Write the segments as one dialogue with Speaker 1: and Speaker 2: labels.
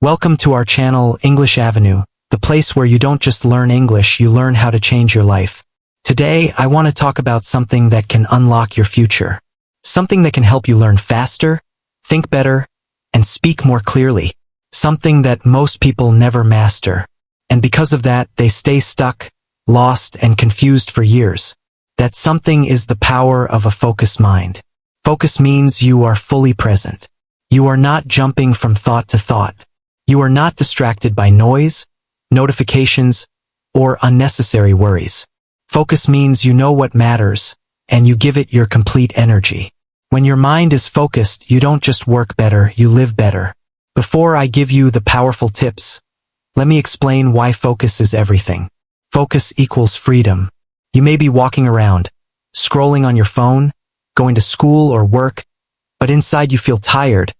Speaker 1: Welcome to our channel, English Avenue, the place where you don't just learn English, you learn how to change your life. Today, I want to talk about something that can unlock your future. Something that can help you learn faster, think better, and speak more clearly. Something that most people never master. And because of that, they stay stuck, lost, and confused for years. That something is the power of a focused mind. Focus means you are fully present. You are not jumping from thought to thought. You are not distracted by noise, notifications, or unnecessary worries. Focus means you know what matters, and you give it your complete energy. When your mind is focused, you don't just work better, you live better. Before I give you the powerful tips, let me explain why focus is everything. Focus equals freedom. You may be walking around, scrolling on your phone, going to school or work, but inside you feel tired,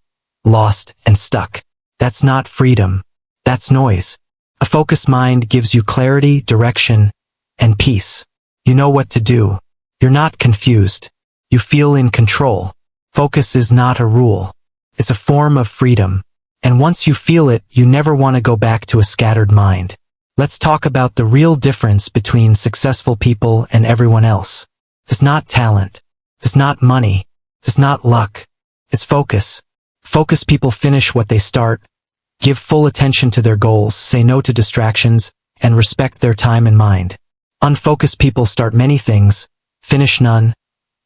Speaker 1: lost, and stuck. That's not freedom. That's noise. A focused mind gives you clarity, direction, and peace. You know what to do. You're not confused. You feel in control. Focus is not a rule. It's a form of freedom. And once you feel it, you never want to go back to a scattered mind. Let's talk about the real difference between successful people and everyone else. It's not talent. It's not money. It's not luck. It's focus. Focused people finish what they start, give full attention to their goals, say no to distractions, and respect their time and mind. Unfocused people start many things, finish none,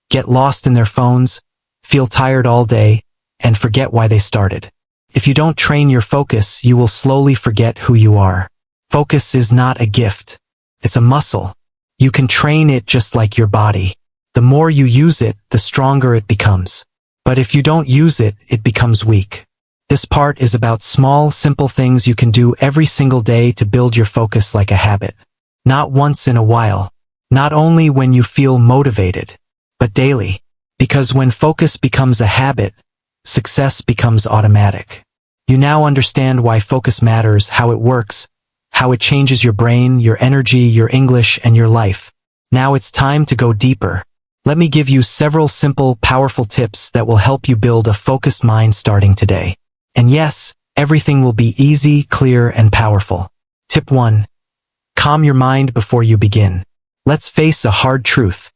Speaker 1: get lost in their phones, feel tired all day, and forget why they started. If you don't train your focus, you will slowly forget who you are. Focus is not a gift. It's a muscle. You can train it just like your body. The more you use it, the stronger it becomes. But if you don't use it, it becomes weak. This part is about small, simple things you can do every single day to build your focus like a habit. Not once in a while. Not only when you feel motivated, but daily. Because when focus becomes a habit, success becomes automatic. You now understand why focus matters, how it works, how it changes your brain, your energy, your English, and your life. Now it's time to go deeper. Let me give you several simple, powerful tips that will help you build a focused mind starting today. And yes, everything will be easy, clear, and powerful. Tip 1. Calm your mind before you begin. Let's face a hard truth.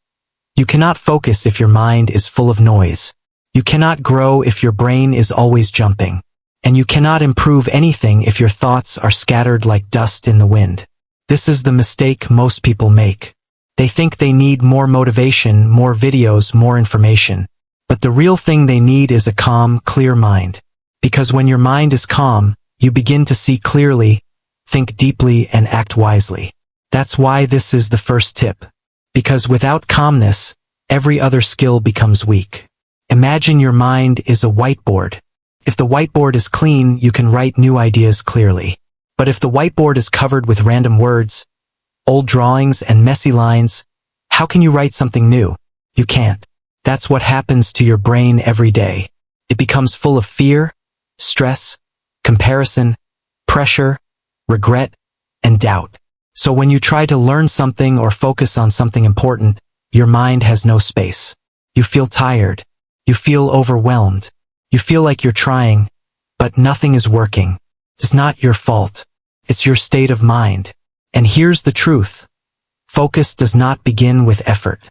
Speaker 1: You cannot focus if your mind is full of noise. You cannot grow if your brain is always jumping. And you cannot improve anything if your thoughts are scattered like dust in the wind. This is the mistake most people make. They think they need more motivation, more videos, more information. But the real thing they need is a calm, clear mind. Because when your mind is calm, you begin to see clearly, think deeply, and act wisely. That's why this is the first tip. Because without calmness, every other skill becomes weak. Imagine your mind is a whiteboard. If the whiteboard is clean, you can write new ideas clearly. But if the whiteboard is covered with random words, old drawings, and messy lines, how can you write something new? You can't. That's what happens to your brain every day. It becomes full of fear, stress, comparison, pressure, regret, and doubt. So when you try to learn something or focus on something important, your mind has no space. You feel tired. You feel overwhelmed. You feel like you're trying, but nothing is working. It's not your fault. It's your state of mind. And here's the truth. Focus does not begin with effort.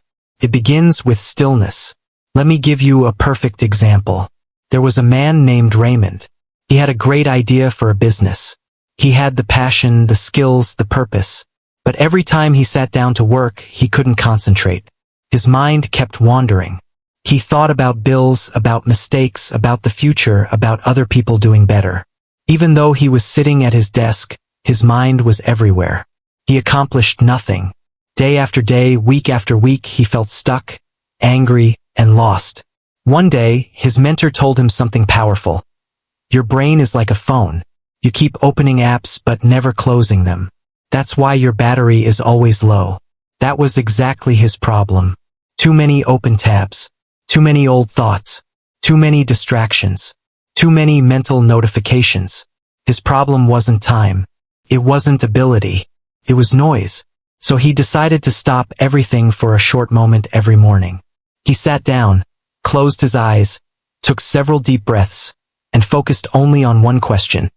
Speaker 1: It begins with stillness. Let me give you a perfect example. There was a man named Raymond. He had a great idea for a business. He had the passion, the skills, the purpose. But every time he sat down to work, he couldn't concentrate. His mind kept wandering. He thought about bills, about mistakes, about the future, about other people doing better. Even though he was sitting at his desk, his mind was everywhere. He accomplished nothing. Day after day, week after week, he felt stuck, angry, and lost. One day, his mentor told him something powerful. Your brain is like a phone. You keep opening apps but never closing them. That's why your battery is always low. That was exactly his problem. Too many open tabs. Too many old thoughts. Too many distractions. Too many mental notifications. His problem wasn't time. It wasn't ability. It was noise. So he decided to stop everything for a short moment every morning. He sat down, closed his eyes, took several deep breaths, and focused only on one question.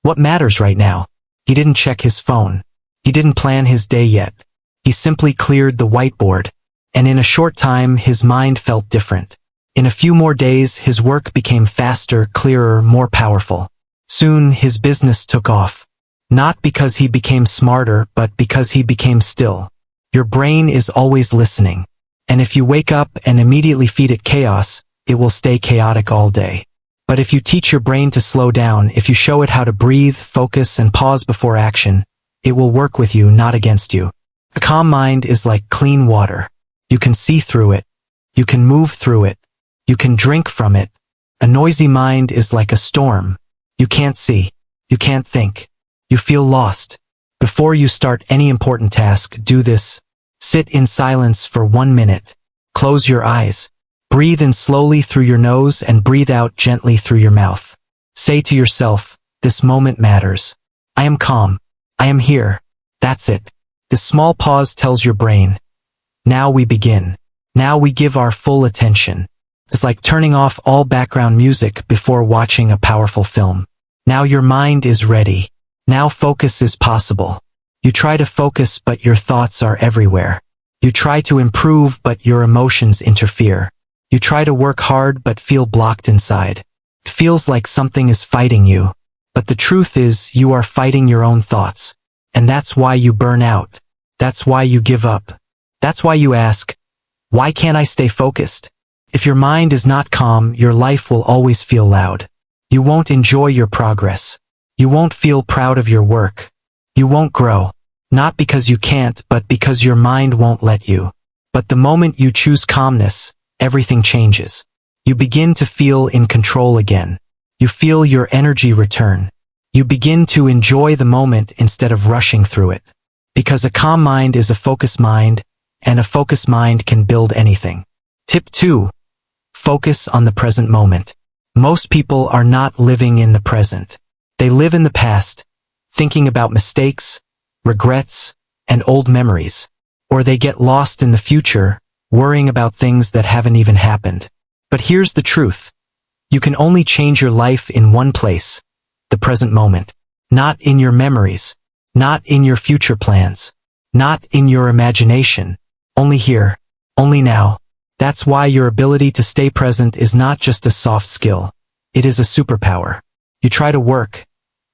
Speaker 1: What matters right now? He didn't check his phone. He didn't plan his day yet. He simply cleared the whiteboard. And in a short time, his mind felt different. In a few more days, his work became faster, clearer, more powerful. Soon, his business took off. Not because he became smarter, but because he became still. Your brain is always listening. And if you wake up and immediately feed it chaos, it will stay chaotic all day. But if you teach your brain to slow down, if you show it how to breathe, focus, and pause before action, it will work with you, not against you. A calm mind is like clean water. You can see through it. You can move through it. You can drink from it. A noisy mind is like a storm. You can't see. You can't think. You feel lost. Before you start any important task, do this. Sit in silence for 1 minute. Close your eyes. Breathe in slowly through your nose and breathe out gently through your mouth. Say to yourself, this moment matters. I am calm. I am here. That's it. This small pause tells your brain, now we begin. Now we give our full attention. It's like turning off all background music before watching a powerful film. Now your mind is ready. Now focus is possible. You try to focus, but your thoughts are everywhere. You try to improve, but your emotions interfere. You try to work hard, but feel blocked inside. It feels like something is fighting you. But the truth is, you are fighting your own thoughts. And that's why you burn out. That's why you give up. That's why you ask, why can't I stay focused? If your mind is not calm, your life will always feel loud. You won't enjoy your progress. You won't feel proud of your work. You won't grow. Not because you can't, but because your mind won't let you. But the moment you choose calmness, everything changes. You begin to feel in control again. You feel your energy return. You begin to enjoy the moment instead of rushing through it. Because a calm mind is a focused mind, and a focused mind can build anything. Tip 2. Focus on the present moment. Most people are not living in the present. They live in the past, thinking about mistakes, regrets, and old memories. Or they get lost in the future, worrying about things that haven't even happened. But here's the truth. You can only change your life in one place, the present moment. Not in your memories, not in your future plans, not in your imagination. Only here, only now. That's why your ability to stay present is not just a soft skill. It is a superpower. You try to work,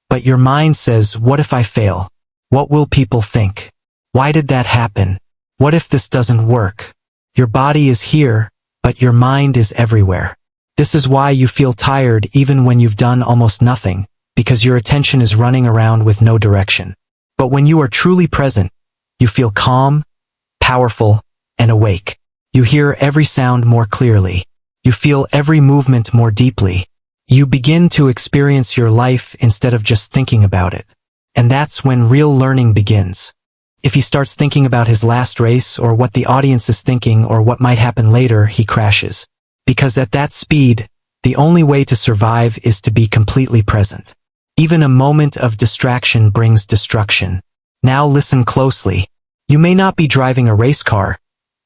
Speaker 1: but your mind says, what if I fail? What will people think? Why did that happen? What if this doesn't work? Your body is here, but your mind is everywhere. This is why you feel tired even when you've done almost nothing, because your attention is running around with no direction. But when you are truly present, you feel calm, powerful, and awake. You hear every sound more clearly. You feel every movement more deeply. You begin to experience your life instead of just thinking about it. And that's when real learning begins. If he starts thinking about his last race or what the audience is thinking or what might happen later, he crashes. Because at that speed, the only way to survive is to be completely present. Even a moment of distraction brings destruction. Now listen closely. You may not be driving a race car,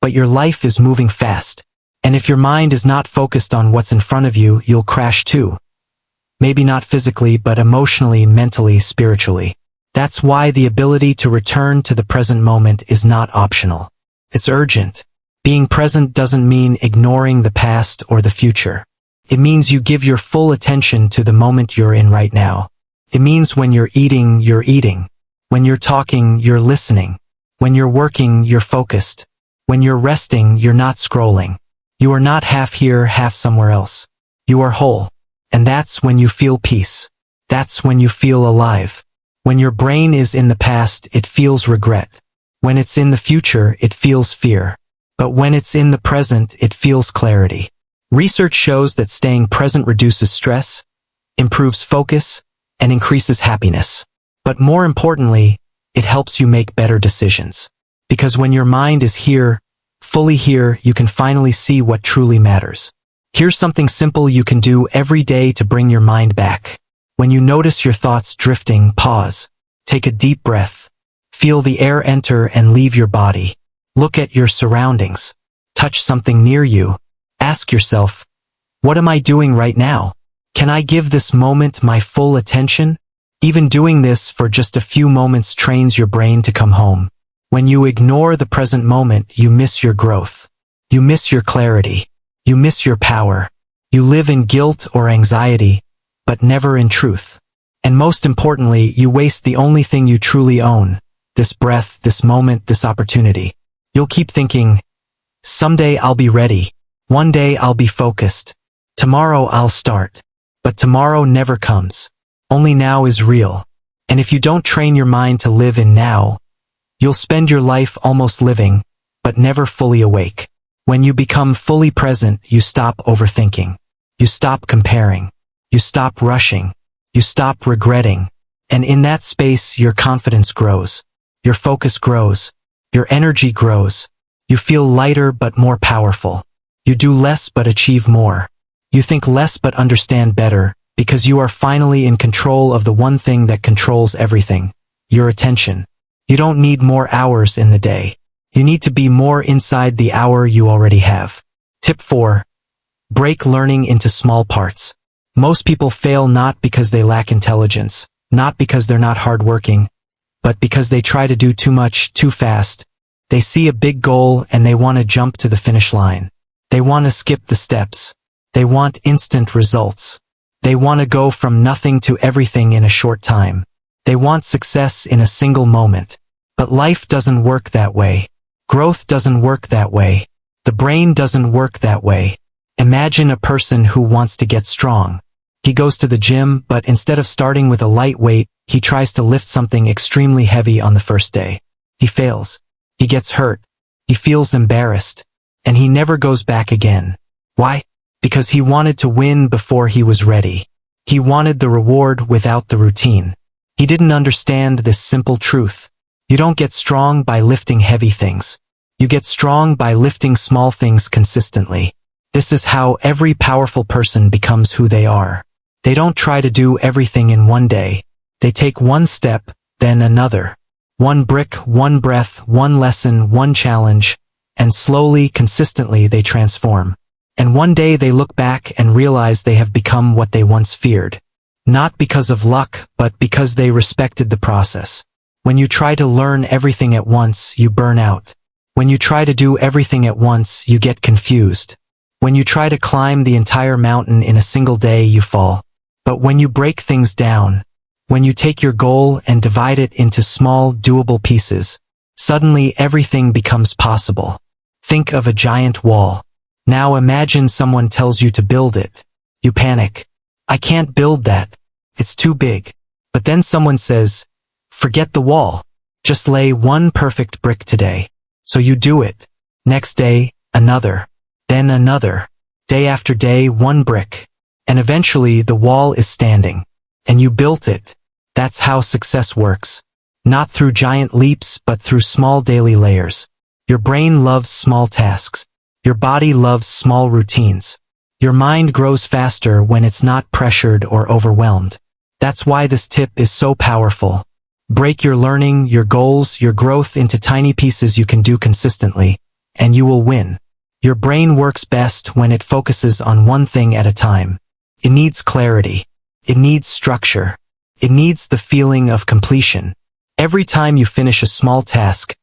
Speaker 1: but your life is moving fast. And if your mind is not focused on what's in front of you, you'll crash too. Maybe not physically, but emotionally, mentally, spiritually. That's why the ability to return to the present moment is not optional. It's urgent. Being present doesn't mean ignoring the past or the future. It means you give your full attention to the moment you're in right now. It means when you're eating, you're eating. When you're talking, you're listening. When you're working, you're focused. When you're resting, you're not scrolling. You are not half here, half somewhere else. You are whole. And that's when you feel peace. That's when you feel alive. When your brain is in the past, it feels regret. When it's in the future, it feels fear. But when it's in the present, it feels clarity. Research shows that staying present reduces stress, improves focus, and increases happiness. But more importantly, it helps you make better decisions. Because when your mind is here, fully here, you can finally see what truly matters. Here's something simple you can do every day to bring your mind back. When you notice your thoughts drifting, pause. Take a deep breath. Feel the air enter and leave your body. Look at your surroundings. Touch something near you. Ask yourself, what am I doing right now? Can I give this moment my full attention? Even doing this for just a few moments trains your brain to come home. When you ignore the present moment, you miss your growth. You miss your clarity. You miss your power. You live in guilt or anxiety, but never in truth. And most importantly, you waste the only thing you truly own. This breath, this moment, this opportunity. You'll keep thinking, someday I'll be ready. One day I'll be focused. Tomorrow I'll start. But tomorrow never comes. Only now is real. And if you don't train your mind to live in now, you'll spend your life almost living, but never fully awake. When you become fully present, you stop overthinking. You stop comparing. You stop rushing. You stop regretting. And in that space, your confidence grows. Your focus grows. Your energy grows. You feel lighter but more powerful. You do less but achieve more. You think less but understand better, because you are finally in control of the one thing that controls everything, your attention. You don't need more hours in the day. You need to be more inside the hour you already have. Tip 4. Break learning into small parts. Most people fail not because they lack intelligence, not because they're not hardworking, but because they try to do too much, too fast. They see a big goal and they want to jump to the finish line. They want to skip the steps. They want instant results. They want to go from nothing to everything in a short time. They want success in a single moment. But life doesn't work that way. Growth doesn't work that way. The brain doesn't work that way. Imagine a person who wants to get strong. He goes to the gym, but instead of starting with a light weight, he tries to lift something extremely heavy on the first day. He fails. He gets hurt. He feels embarrassed. And he never goes back again. Why? Because he wanted to win before he was ready. He wanted the reward without the routine. He didn't understand this simple truth. You don't get strong by lifting heavy things. You get strong by lifting small things consistently. This is how every powerful person becomes who they are. They don't try to do everything in one day. They take one step, then another. One brick, one breath, one lesson, one challenge, and slowly, consistently they transform. And one day they look back and realize they have become what they once feared. Not because of luck, but because they respected the process. When you try to learn everything at once, you burn out. When you try to do everything at once, you get confused. When you try to climb the entire mountain in a single day, you fall. But when you break things down, when you take your goal and divide it into small, doable pieces, suddenly everything becomes possible. Think of a giant wall. Now imagine someone tells you to build it. You panic. I can't build that. It's too big. But then someone says, forget the wall. Just lay one perfect brick today. So you do it. Next day, another. Then another. Day after day, one brick. And eventually the wall is standing. And you built it. That's how success works. Not through giant leaps, but through small daily layers. Your brain loves small tasks. Your body loves small routines. Your mind grows faster when it's not pressured or overwhelmed. That's why this tip is so powerful. Break your learning, your goals, your growth into tiny pieces you can do consistently, and you will win. Your brain works best when it focuses on one thing at a time. It needs clarity. It needs structure. It needs the feeling of completion. Every time you finish a small task,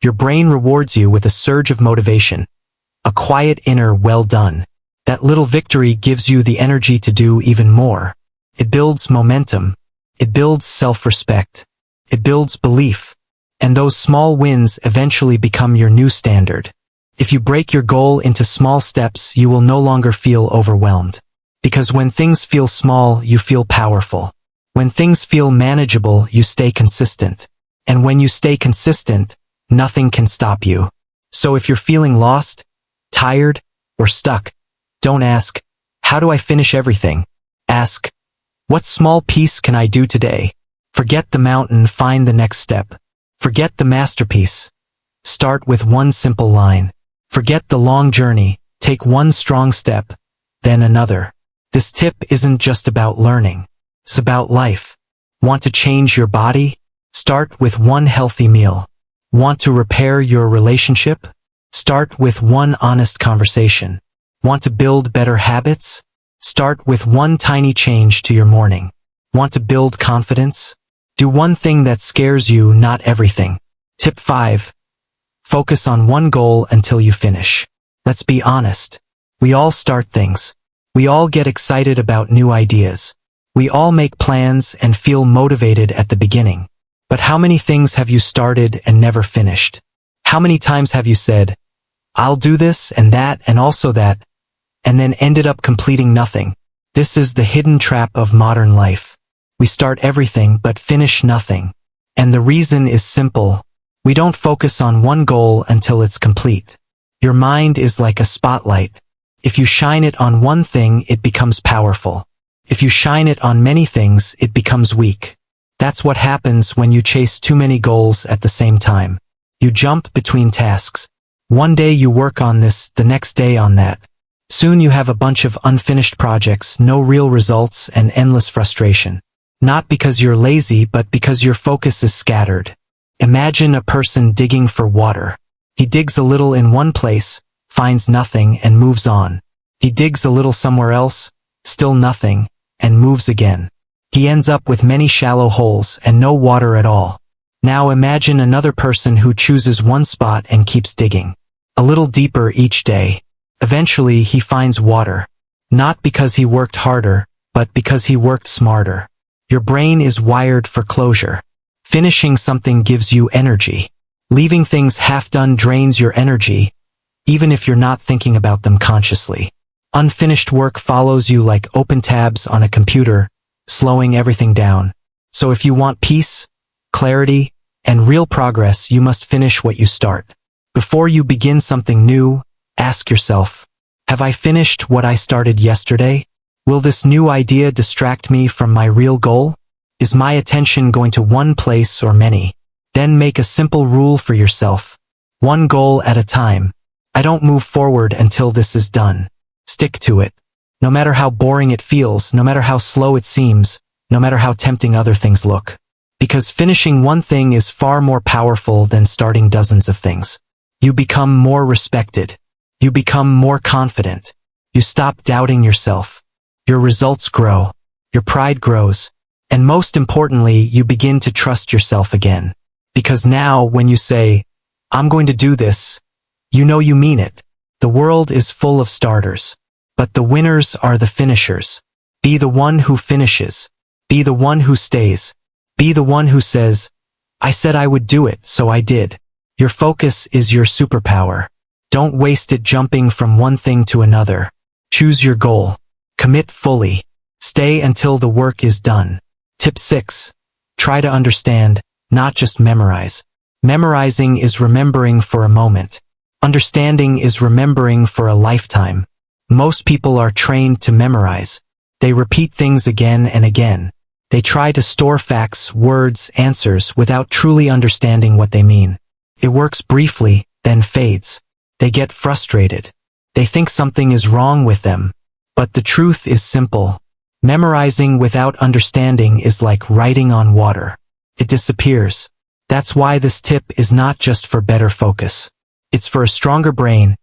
Speaker 1: your brain rewards you with a surge of motivation. A quiet inner well done. That little victory gives you the energy to do even more. It builds momentum. It builds self-respect. It builds belief. And those small wins eventually become your new standard. If you break your goal into small steps, you will no longer feel overwhelmed. Because when things feel small, you feel powerful. When things feel manageable, you stay consistent. And when you stay consistent, nothing can stop you. So if you're feeling lost, tired, or stuck, don't ask, how do I finish everything? Ask, what small piece can I do today? Forget the mountain, find the next step. Forget the masterpiece. Start with one simple line. Forget the long journey, take one strong step, then another. This tip isn't just about learning. It's about life. Want to change your body? Start with one healthy meal. Want to repair your relationship? Start with one honest conversation. Want to build better habits? Start with one tiny change to your morning. Want to build confidence? Do one thing that scares you, not everything. Tip 5. Focus on one goal until you finish. Let's be honest. We all start things. We all get excited about new ideas. We all make plans and feel motivated at the beginning. But how many things have you started and never finished? How many times have you said, I'll do this and that and also that, and then ended up completing nothing? This is the hidden trap of modern life. We start everything but finish nothing. And the reason is simple. We don't focus on one goal until it's complete. Your mind is like a spotlight. If you shine it on one thing, it becomes powerful. If you shine it on many things, it becomes weak. That's what happens when you chase too many goals at the same time. You jump between tasks. One day you work on this, the next day on that. Soon you have a bunch of unfinished projects, no real results, and endless frustration. Not because you're lazy, but because your focus is scattered. Imagine a person digging for water. He digs a little in one place, finds nothing, and moves on. He digs a little somewhere else, still nothing, and moves again. He ends up with many shallow holes and no water at all. Now imagine another person who chooses one spot and keeps digging. A little deeper each day. Eventually he finds water. Not because he worked harder, but because he worked smarter. Your brain is wired for closure. Finishing something gives you energy. Leaving things half-done drains your energy, even if you're not thinking about them consciously. Unfinished work follows you like open tabs on a computer, slowing everything down. So if you want peace, clarity, and real progress, you must finish what you start. Before you begin something new, ask yourself, have I finished what I started yesterday? Will this new idea distract me from my real goal? Is my attention going to one place or many? Then make a simple rule for yourself. One goal at a time. I don't move forward until this is done. Stick to it. No matter how boring it feels, no matter how slow it seems, no matter how tempting other things look. Because finishing one thing is far more powerful than starting dozens of things. You become more respected. You become more confident. You stop doubting yourself. Your results grow. Your pride grows. And most importantly, you begin to trust yourself again. Because now, when you say, I'm going to do this, you know you mean it. The world is full of starters. But the winners are the finishers. Be the one who finishes. Be the one who stays. Be the one who says, I said I would do it, so I did. Your focus is your superpower. Don't waste it jumping from one thing to another. Choose your goal. Commit fully. Stay until the work is done. Tip 6. Try to understand, not just memorize. Memorizing is remembering for a moment. Understanding is remembering for a lifetime. Most people are trained to memorize. They repeat things again and again. They try to store facts, words, answers without truly understanding what they mean. It works briefly, then fades. They get frustrated. They think something is wrong with them. But the truth is simple. Memorizing without understanding is like writing on water. It disappears. That's why this tip is not just for better focus. It's for a stronger brain,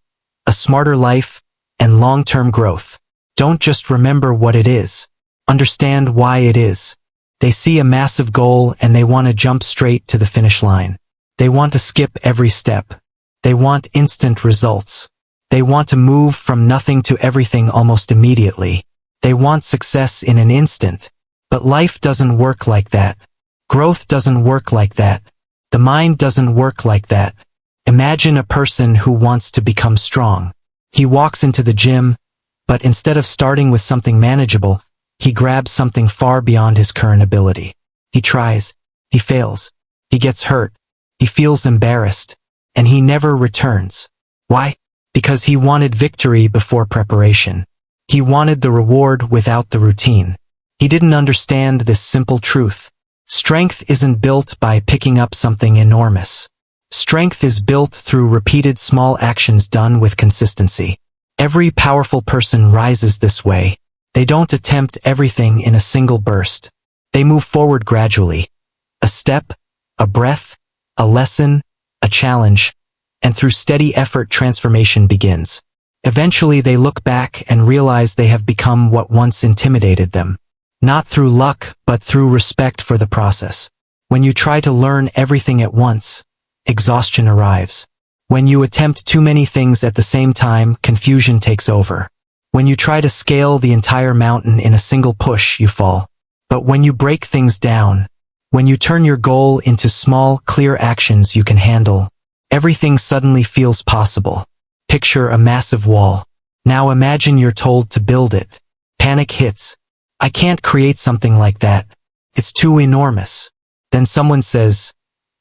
Speaker 1: a smarter life, and long-term growth. Don't just remember what it is. Understand why it is. They see a massive goal and they want to jump straight to the finish line. They want to skip every step. They want instant results. They want to move from nothing to everything almost immediately. They want success in an instant. But life doesn't work like that. Growth doesn't work like that. The mind doesn't work like that. Imagine a person who wants to become strong. He walks into the gym, but instead of starting with something manageable, he grabs something far beyond his current ability. He tries. He fails. He gets hurt. He feels embarrassed. And he never returns. Why? Because he wanted victory before preparation. He wanted the reward without the routine. He didn't understand this simple truth. Strength isn't built by picking up something enormous. Strength is built through repeated small actions done with consistency. Every powerful person rises this way. They don't attempt everything in a single burst. They move forward gradually. A step, a breath, a lesson, a challenge, and through steady effort transformation begins. Eventually they look back and realize they have become what once intimidated them. Not through luck, but through respect for the process. When you try to learn everything at once, exhaustion arrives. When you attempt too many things at the same time, confusion takes over. When you try to scale the entire mountain in a single push, you fall. But when you break things down, when you turn your goal into small, clear actions you can handle, everything suddenly feels possible. Picture a massive wall. Now imagine you're told to build it. Panic hits. I can't create something like that. It's too enormous. Then someone says,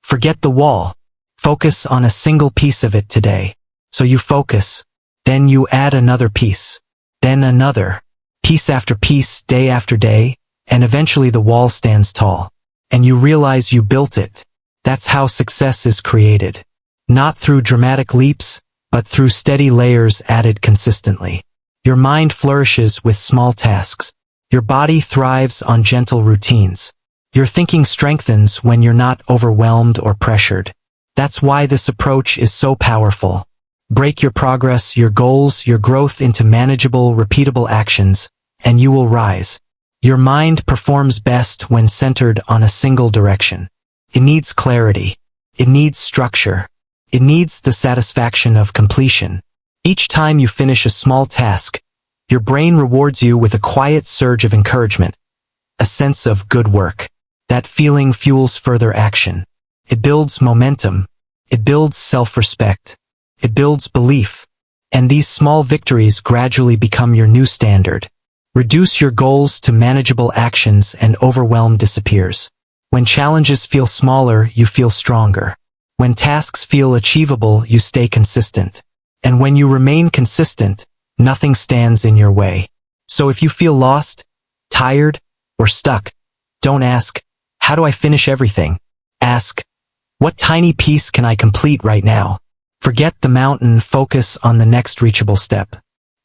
Speaker 1: forget the wall. Focus on a single piece of it today. So you focus. Then you add another piece. Then another. Piece after piece, day after day, and eventually the wall stands tall. And you realize you built it. That's how success is created. Not through dramatic leaps, but through steady layers added consistently. Your mind flourishes with small tasks. Your body thrives on gentle routines. Your thinking strengthens when you're not overwhelmed or pressured. That's why this approach is so powerful. Break your progress, your goals, your growth into manageable, repeatable actions, and you will rise. Your mind performs best when centered on a single direction. It needs clarity. It needs structure. It needs the satisfaction of completion. Each time you finish a small task, your brain rewards you with a quiet surge of encouragement, a sense of good work. That feeling fuels further action. It builds momentum. It builds self-respect. It builds belief. And these small victories gradually become your new standard. Reduce your goals to manageable actions and overwhelm disappears. When challenges feel smaller, you feel stronger. When tasks feel achievable, you stay consistent. And when you remain consistent, nothing stands in your way. So if you feel lost, tired, or stuck, don't ask, how do I finish everything? Ask, what tiny piece can I complete right now? Forget the mountain, focus on the next reachable step.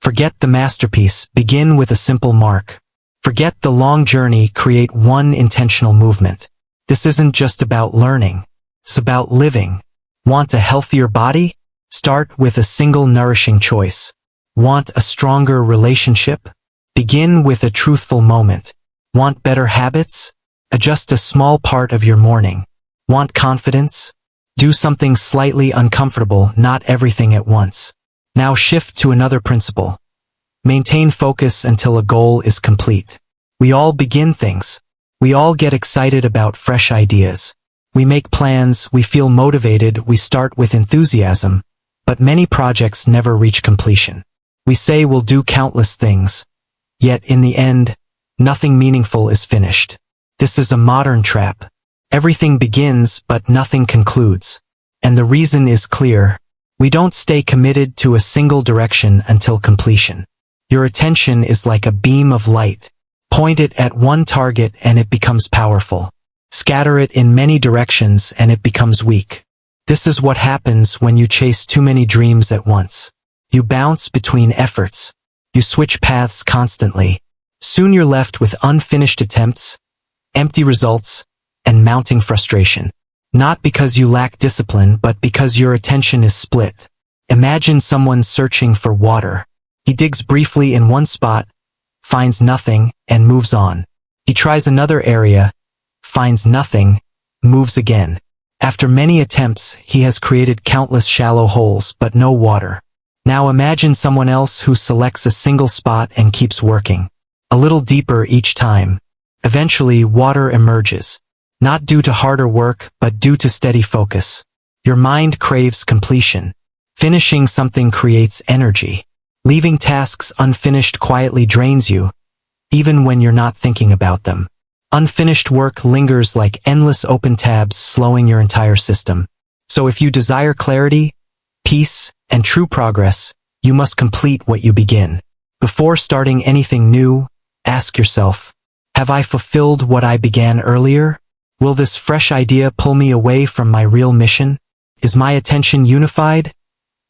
Speaker 1: Forget the masterpiece, begin with a simple mark. Forget the long journey, create one intentional movement. This isn't just about learning. It's about living. Want a healthier body? Start with a single nourishing choice. Want a stronger relationship? Begin with a truthful moment. Want better habits? Adjust a small part of your morning. Want confidence? Do something slightly uncomfortable, not everything at once. Now shift to another principle. Maintain focus until a goal is complete. We all begin things. We all get excited about fresh ideas. We make plans, we feel motivated, we start with enthusiasm, but many projects never reach completion. We say we'll do countless things, yet in the end, nothing meaningful is finished. This is a modern trap. Everything begins, but nothing concludes. And the reason is clear. We don't stay committed to a single direction until completion. Your attention is like a beam of light. Point it at one target and it becomes powerful. Scatter it in many directions and it becomes weak. This is what happens when you chase too many dreams at once. You bounce between efforts. You switch paths constantly. Soon you're left with unfinished attempts, empty results, and mounting frustration. Not because you lack discipline, but because your attention is split. Imagine someone searching for water. He digs briefly in one spot, finds nothing, and moves on. He tries another area, finds nothing, moves again. After many attempts, he has created countless shallow holes, but no water. Now imagine someone else who selects a single spot and keeps working. A little deeper each time. Eventually, water emerges. Not due to harder work, but due to steady focus. Your mind craves completion. Finishing something creates energy. Leaving tasks unfinished quietly drains you, even when you're not thinking about them. Unfinished work lingers like endless open tabs, slowing your entire system. So if you desire clarity, peace, and true progress, you must complete what you begin. Before starting anything new, ask yourself, have I fulfilled what I began earlier? Will this fresh idea pull me away from my real mission? Is my attention unified,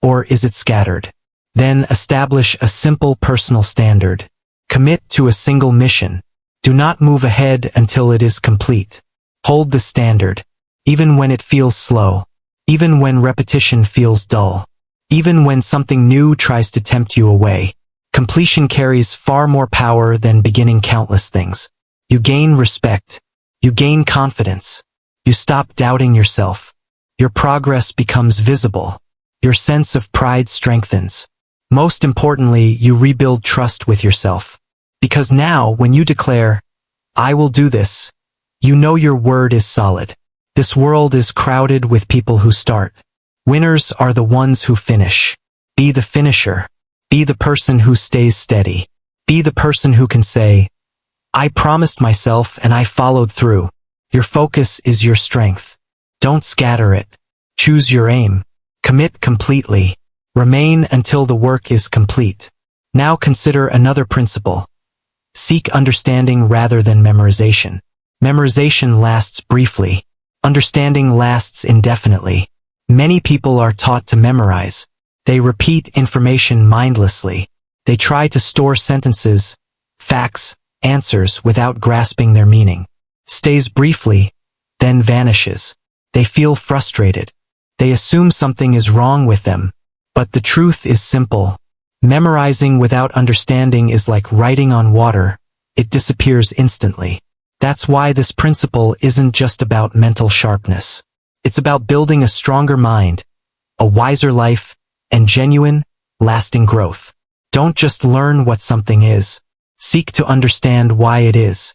Speaker 1: or is it scattered? Then establish a simple personal standard. Commit to a single mission. Do not move ahead until it is complete. Hold the standard, even when it feels slow, even when repetition feels dull, even when something new tries to tempt you away. Completion carries far more power than beginning countless things. You gain respect. You gain confidence. You stop doubting yourself. Your progress becomes visible. Your sense of pride strengthens. Most importantly, you rebuild trust with yourself. Because now, when you declare, "I will do this," you know your word is solid. This world is crowded with people who start. Winners are the ones who finish. Be the finisher. Be the person who stays steady. Be the person who can say, "I promised myself and I followed through." Your focus is your strength. Don't scatter it. Choose your aim. Commit completely. Remain until the work is complete. Now consider another principle. Seek understanding rather than memorization. Memorization lasts briefly. Understanding lasts indefinitely. Many people are taught to memorize. They repeat information mindlessly. They try to store sentences, facts, answers without grasping their meaning. Stays briefly, then vanishes. They feel frustrated. They assume something is wrong with them. But the truth is simple. Memorizing without understanding is like writing on water. It disappears instantly. That's why this principle isn't just about mental sharpness. It's about building a stronger mind, a wiser life, and genuine, lasting growth. Don't just learn what something is. Seek to understand why it is.